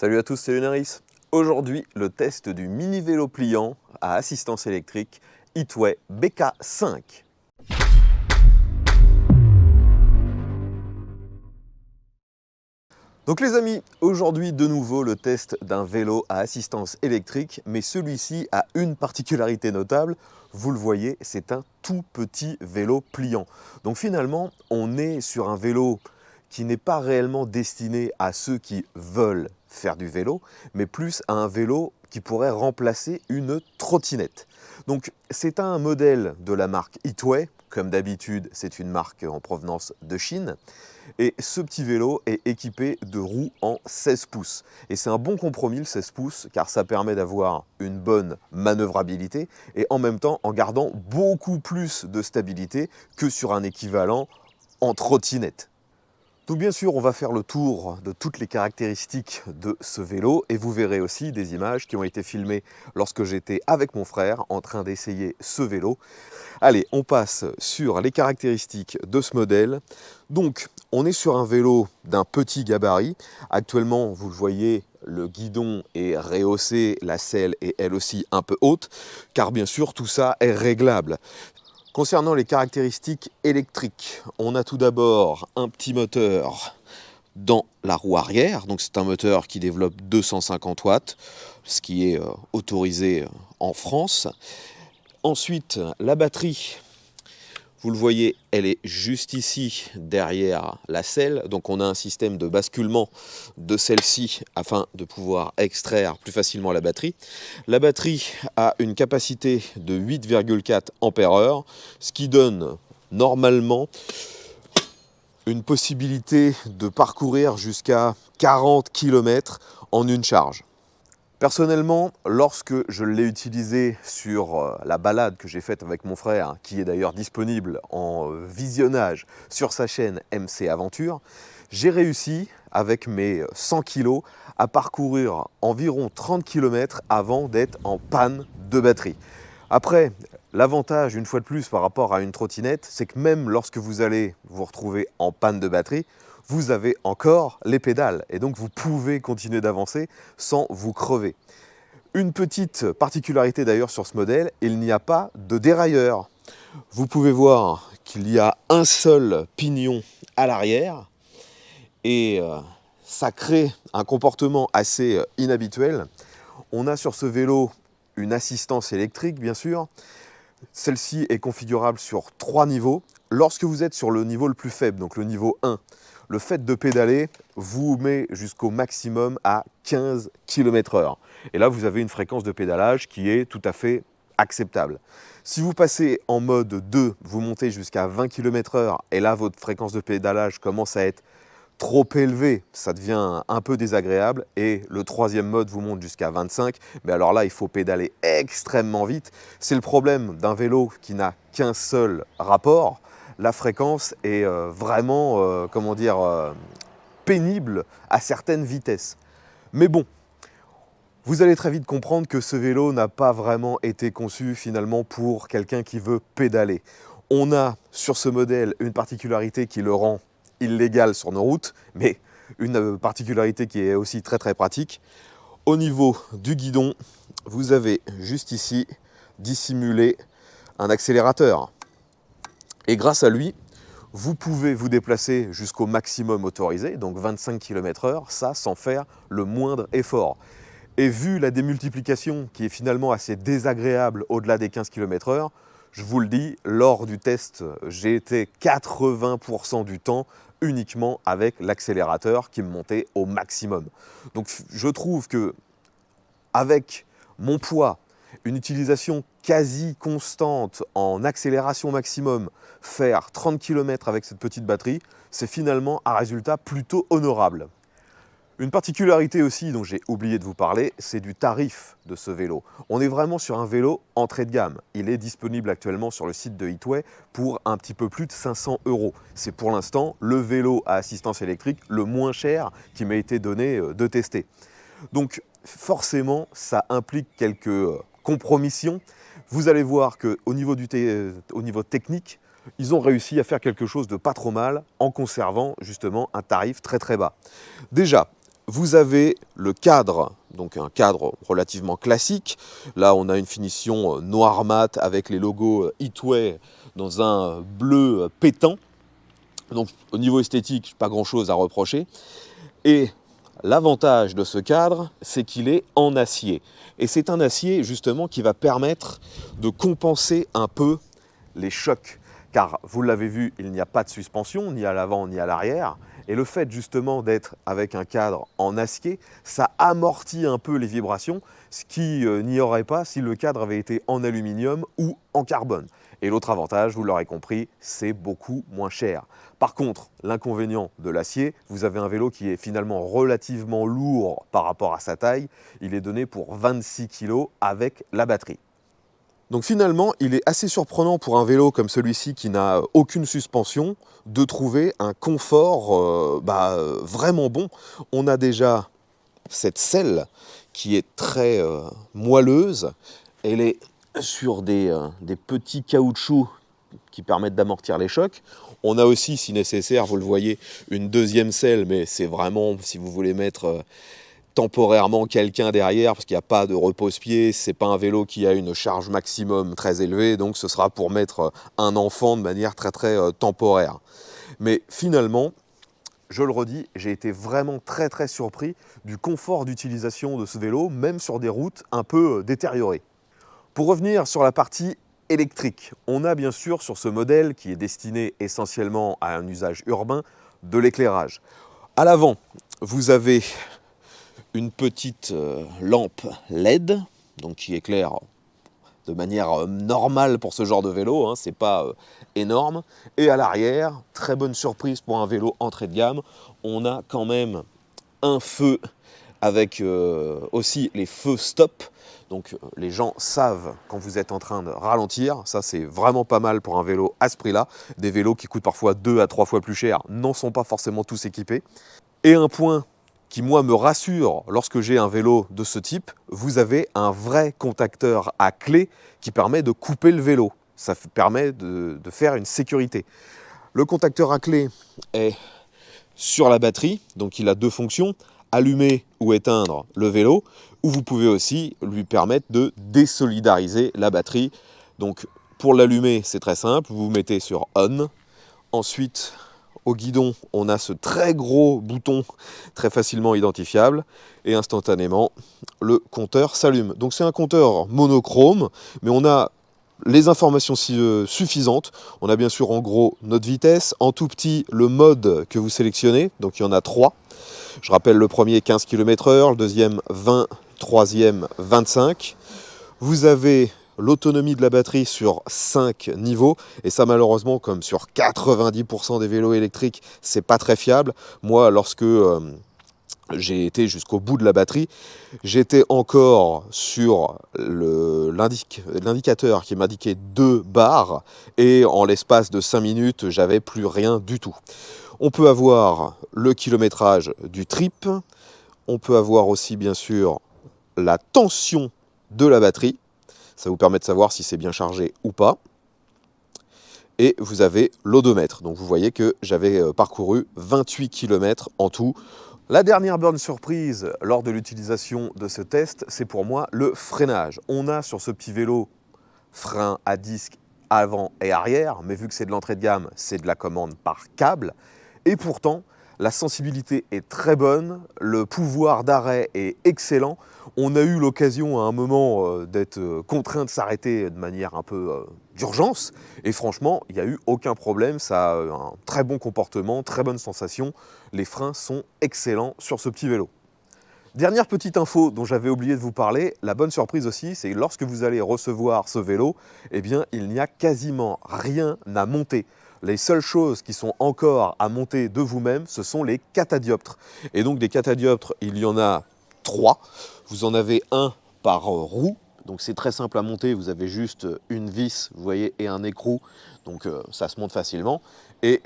Salut à tous, c'est Lunaris. Aujourd'hui, le test du mini vélo pliant à assistance électrique Hitway BK5. Donc les amis, aujourd'hui de nouveau le test d'un vélo à assistance électrique, mais celui-ci a une particularité notable. Vous le voyez, c'est un tout petit vélo pliant. Donc finalement, on est sur un vélo qui n'est pas réellement destiné à ceux qui veulent faire du vélo, mais plus à un vélo qui pourrait remplacer une trottinette. Donc c'est un modèle de la marque Hitway, comme d'habitude c'est une marque en provenance de Chine, et ce petit vélo est équipé de roues en 16 pouces. Et c'est un bon compromis le 16 pouces, car ça permet d'avoir une bonne manœuvrabilité, et en même temps en gardant beaucoup plus de stabilité que sur un équivalent en trottinette. Donc bien sûr, on va faire le tour de toutes les caractéristiques de ce vélo et vous verrez aussi des images qui ont été filmées lorsque j'étais avec mon frère en train d'essayer ce vélo. Allez, on passe sur les caractéristiques de ce modèle. Donc, on est sur un vélo d'un petit gabarit. Actuellement, vous le voyez, le guidon est rehaussé, la selle est elle aussi un peu haute, car bien sûr, tout ça est réglable. Concernant les caractéristiques électriques, on a tout d'abord un petit moteur dans la roue arrière. Donc c'est un moteur qui développe 250 watts, ce qui est autorisé en France. Ensuite, la batterie, vous le voyez, elle est juste ici derrière la selle. Donc on a un système de basculement de celle-ci afin de pouvoir extraire plus facilement la batterie. La batterie a une capacité de 8,4 ampères-heure, ce qui donne normalement une possibilité de parcourir jusqu'à 40 km en une charge. Personnellement, lorsque je l'ai utilisé sur la balade que j'ai faite avec mon frère, qui est d'ailleurs disponible en visionnage sur sa chaîne MC Aventure, j'ai réussi, avec mes 100 kg, à parcourir environ 30 km avant d'être en panne de batterie. Après, l'avantage, une fois de plus, par rapport à une trottinette, c'est que même lorsque vous allez vous retrouver en panne de batterie, vous avez encore les pédales et donc vous pouvez continuer d'avancer sans vous crever. Une petite particularité d'ailleurs sur ce modèle, il n'y a pas de dérailleur. Vous pouvez voir qu'il y a un seul pignon à l'arrière et ça crée un comportement assez inhabituel. On a sur ce vélo une assistance électrique bien sûr. Celle-ci est configurable sur 3 niveaux. Lorsque vous êtes sur le niveau le plus faible, donc le niveau 1, le fait de pédaler vous met jusqu'au maximum à 15 km/h. Et là, vous avez une fréquence de pédalage qui est tout à fait acceptable. Si vous passez en mode 2, vous montez jusqu'à 20 km/h et là, votre fréquence de pédalage commence à être trop élevée, ça devient un peu désagréable. Et le troisième mode vous monte jusqu'à 25, mais alors là, il faut pédaler extrêmement vite. C'est le problème d'un vélo qui n'a qu'un seul rapport. La fréquence est vraiment, pénible à certaines vitesses. Mais bon, vous allez très vite comprendre que ce vélo n'a pas vraiment été conçu finalement pour quelqu'un qui veut pédaler. On a sur ce modèle une particularité qui le rend illégal sur nos routes, mais une particularité qui est aussi très pratique. Au niveau du guidon, vous avez juste ici dissimulé un accélérateur. Et grâce à lui, vous pouvez vous déplacer jusqu'au maximum autorisé, donc 25 km/h, ça sans faire le moindre effort. Et vu la démultiplication qui est finalement assez désagréable au-delà des 15 km/h, je vous le dis, lors du test, j'ai été 80% du temps uniquement avec l'accélérateur qui me montait au maximum. Donc je trouve que avec mon poids, une utilisation quasi constante en accélération maximum, faire 30 km avec cette petite batterie, c'est finalement un résultat plutôt honorable. Une particularité aussi dont j'ai oublié de vous parler, c'est du tarif de ce vélo. On est vraiment sur un vélo entrée de gamme. Il est disponible actuellement sur le site de Hitway pour un petit peu plus de 500 €. C'est pour l'instant le vélo à assistance électrique le moins cher qui m'a été donné de tester. Donc forcément, ça implique quelques compromissions. Vous allez voir qu'au niveau technique, ils ont réussi à faire quelque chose de pas trop mal en conservant justement un tarif très bas. Déjà, Vous avez le cadre, donc un cadre relativement classique. Là, on a une finition noir mat avec les logos Heatway dans un bleu pétant. Donc au niveau esthétique, pas grand-chose à reprocher. Et l'avantage de ce cadre, c'est qu'il est en acier. Et c'est un acier justement qui va permettre de compenser un peu les chocs. Car vous l'avez vu, il n'y a pas de suspension, ni à l'avant ni à l'arrière. Et le fait justement d'être avec un cadre en acier, ça amortit un peu les vibrations, ce qui n'y aurait pas si le cadre avait été en aluminium ou en carbone. Et l'autre avantage, vous l'aurez compris, c'est beaucoup moins cher. Par contre, l'inconvénient de l'acier, vous avez un vélo qui est finalement relativement lourd par rapport à sa taille. Il est donné pour 26 kg avec la batterie. Donc finalement, il est assez surprenant pour un vélo comme celui-ci qui n'a aucune suspension de trouver un confort vraiment bon. On a déjà cette selle qui est très moelleuse. Elle est sur des petits caoutchoucs qui permettent d'amortir les chocs. On a aussi, si nécessaire, vous le voyez, une deuxième selle, mais c'est vraiment si vous voulez mettre temporairement quelqu'un derrière, parce qu'il n'y a pas de repose-pied, c'est pas un vélo qui a une charge maximum très élevée, donc ce sera pour mettre un enfant de manière très temporaire. Mais finalement, je le redis, j'ai été vraiment très surpris du confort d'utilisation de ce vélo, même sur des routes un peu détériorées. Pour revenir sur la partie électrique, on a bien sûr sur ce modèle, qui est destiné essentiellement à un usage urbain, de l'éclairage. À l'avant, vous avez une petite lampe LED, donc qui éclaire de manière normale pour ce genre de vélo, hein, c'est pas énorme. Et à l'arrière, très bonne surprise pour un vélo entrée de gamme, on a quand même un feu avec aussi les feux stop. Donc les gens savent quand vous êtes en train de ralentir, ça c'est vraiment pas mal pour un vélo à ce prix-là. Des vélos qui coûtent parfois 2 à 3 fois plus cher n'en sont pas forcément tous équipés. Et un point qui moi me rassure lorsque j'ai un vélo de ce type, vous avez un vrai contacteur à clé qui permet de couper le vélo. Ça permet de faire une sécurité. Le contacteur à clé est sur la batterie, donc il a deux fonctions, allumer ou éteindre le vélo, ou vous pouvez aussi lui permettre de désolidariser la batterie. Donc pour l'allumer, c'est très simple, vous vous mettez sur on, ensuite au guidon, on a ce très gros bouton très facilement identifiable et instantanément, le compteur s'allume. Donc c'est un compteur monochrome, mais on a les informations suffisantes. On a bien sûr en gros notre vitesse, en tout petit le mode que vous sélectionnez, donc il y en a 3. Je rappelle le premier 15 km/h, le deuxième 20, troisième 25. Vous avez l'autonomie de la batterie sur 5 niveaux, et ça malheureusement, comme sur 90% des vélos électriques, c'est pas très fiable. Moi, lorsque j'ai été jusqu'au bout de la batterie, j'étais encore sur l'indicateur qui m'indiquait 2 bars, et en l'espace de 5 minutes, j'avais plus rien du tout. On peut avoir le kilométrage du trip, on peut avoir aussi bien sûr la tension de la batterie, ça vous permet de savoir si c'est bien chargé ou pas. Et vous avez l'odomètre. Donc vous voyez que j'avais parcouru 28 km en tout. La dernière bonne surprise lors de l'utilisation de ce test, c'est pour moi le freinage. On a sur ce petit vélo frein à disque avant et arrière, mais vu que c'est de l'entrée de gamme, c'est de la commande par câble. Et pourtant, la sensibilité est très bonne, le pouvoir d'arrêt est excellent. On a eu l'occasion à un moment d'être contraint de s'arrêter de manière un peu d'urgence. Et franchement, il n'y a eu aucun problème. Ça a un très bon comportement, très bonne sensation. Les freins sont excellents sur ce petit vélo. Dernière petite info dont j'avais oublié de vous parler, la bonne surprise aussi, c'est lorsque vous allez recevoir ce vélo, eh bien, il n'y a quasiment rien à monter. Les seules choses qui sont encore à monter de vous-même, ce sont les catadioptres. Et donc des catadioptres, il y en a 3. Vous en avez un par roue, donc c'est très simple à monter. Vous avez juste une vis, vous voyez, et un écrou, donc ça se monte facilement. Et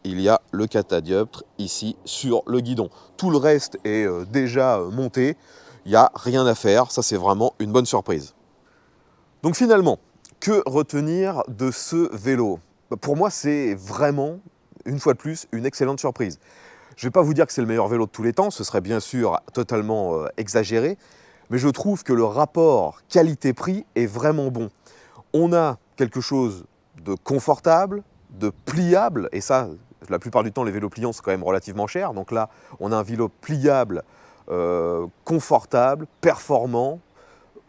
il y a le catadioptre ici sur le guidon. Tout le reste est déjà monté, il n'y a rien à faire, ça c'est vraiment une bonne surprise. Donc finalement, que retenir de ce vélo ? Pour moi, c'est vraiment, une fois de plus, une excellente surprise. Je ne vais pas vous dire que c'est le meilleur vélo de tous les temps, ce serait bien sûr totalement exagéré, mais je trouve que le rapport qualité-prix est vraiment bon. On a quelque chose de confortable, de pliable, et ça, la plupart du temps, les vélos pliants sont quand même relativement chers. Donc là, on a un vélo pliable, confortable, performant,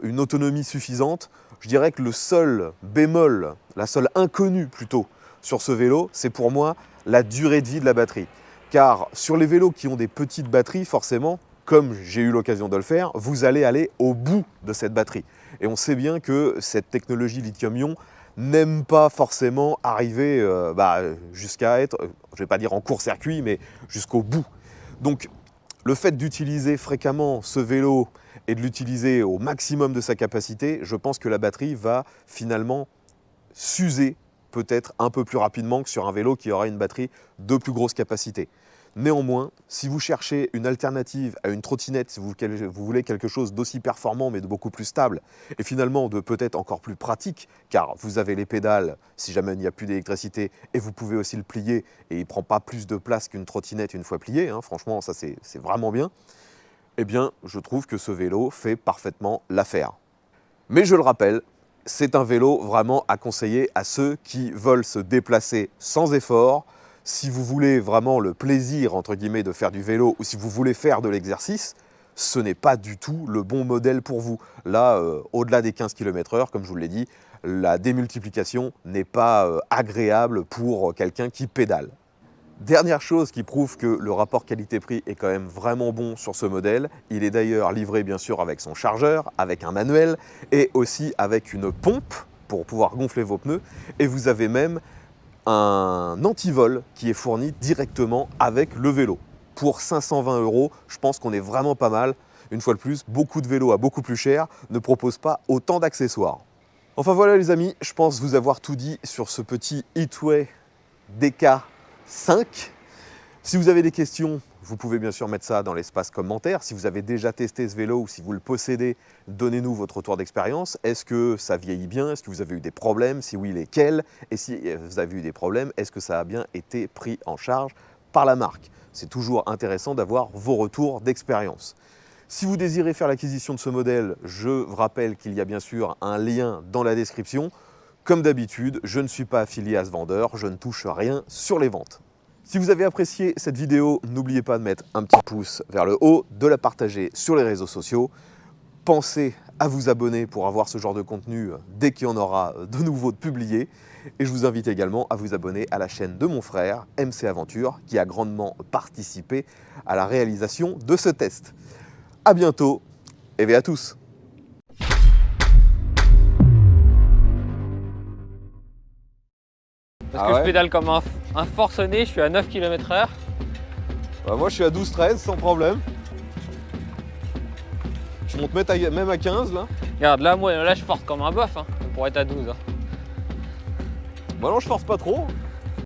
une autonomie suffisante. Je dirais que le seul bémol, la seule inconnue plutôt, sur ce vélo, c'est pour moi la durée de vie de la batterie. Car sur les vélos qui ont des petites batteries, forcément, comme j'ai eu l'occasion de le faire, vous allez aller au bout de cette batterie. Et on sait bien que cette technologie lithium-ion n'aime pas forcément arriver jusqu'à être, je ne vais pas dire en court-circuit, mais jusqu'au bout. Donc le fait d'utiliser fréquemment ce vélo et de l'utiliser au maximum de sa capacité, je pense que la batterie va finalement s'user peut-être un peu plus rapidement que sur un vélo qui aura une batterie de plus grosse capacité. Néanmoins, si vous cherchez une alternative à une trottinette, si vous voulez quelque chose d'aussi performant mais de beaucoup plus stable et finalement de peut-être encore plus pratique, car vous avez les pédales si jamais il n'y a plus d'électricité et vous pouvez aussi le plier et il ne prend pas plus de place qu'une trottinette une fois plié, hein, franchement ça c'est vraiment bien, eh bien je trouve que ce vélo fait parfaitement l'affaire. Mais je le rappelle, c'est un vélo vraiment à conseiller à ceux qui veulent se déplacer sans effort. Si vous voulez vraiment le plaisir, entre guillemets, de faire du vélo ou si vous voulez faire de l'exercice, ce n'est pas du tout le bon modèle pour vous. Là, au-delà des 15 km/h, comme je vous l'ai dit, la démultiplication n'est pas agréable pour quelqu'un qui pédale. Dernière chose qui prouve que le rapport qualité-prix est quand même vraiment bon sur ce modèle, il est d'ailleurs livré bien sûr avec son chargeur, avec un manuel et aussi avec une pompe pour pouvoir gonfler vos pneus et vous avez même un antivol qui est fourni directement avec le vélo. Pour 520 €, je pense qu'on est vraiment pas mal. Une fois de plus, beaucoup de vélos à beaucoup plus cher ne proposent pas autant d'accessoires. Enfin voilà les amis, je pense vous avoir tout dit sur ce petit Heatway DK5. Si vous avez des questions, vous pouvez bien sûr mettre ça dans l'espace commentaire. Si vous avez déjà testé ce vélo ou si vous le possédez, donnez-nous votre retour d'expérience. Est-ce que ça vieillit bien? Est-ce que vous avez eu des problèmes? Si oui, lesquels? Et si vous avez eu des problèmes, est-ce que ça a bien été pris en charge par la marque? C'est toujours intéressant d'avoir vos retours d'expérience. Si vous désirez faire l'acquisition de ce modèle, je vous rappelle qu'il y a bien sûr un lien dans la description. Comme d'habitude, je ne suis pas affilié à ce vendeur, je ne touche rien sur les ventes. Si vous avez apprécié cette vidéo, n'oubliez pas de mettre un petit pouce vers le haut, de la partager sur les réseaux sociaux. Pensez à vous abonner pour avoir ce genre de contenu dès qu'il y en aura de nouveaux de publiés. Et je vous invite également à vous abonner à la chaîne de mon frère, MC Aventure, qui a grandement participé à la réalisation de ce test. À bientôt et à tous! Parce que je pédale comme un forcené, je suis à 9 km/h. Bah moi je suis à 12-13 sans problème. Je monte même à 15 là. Regarde, là je force comme un boeuf, hein, pour être à 12. Hein. Bah non, je force pas trop.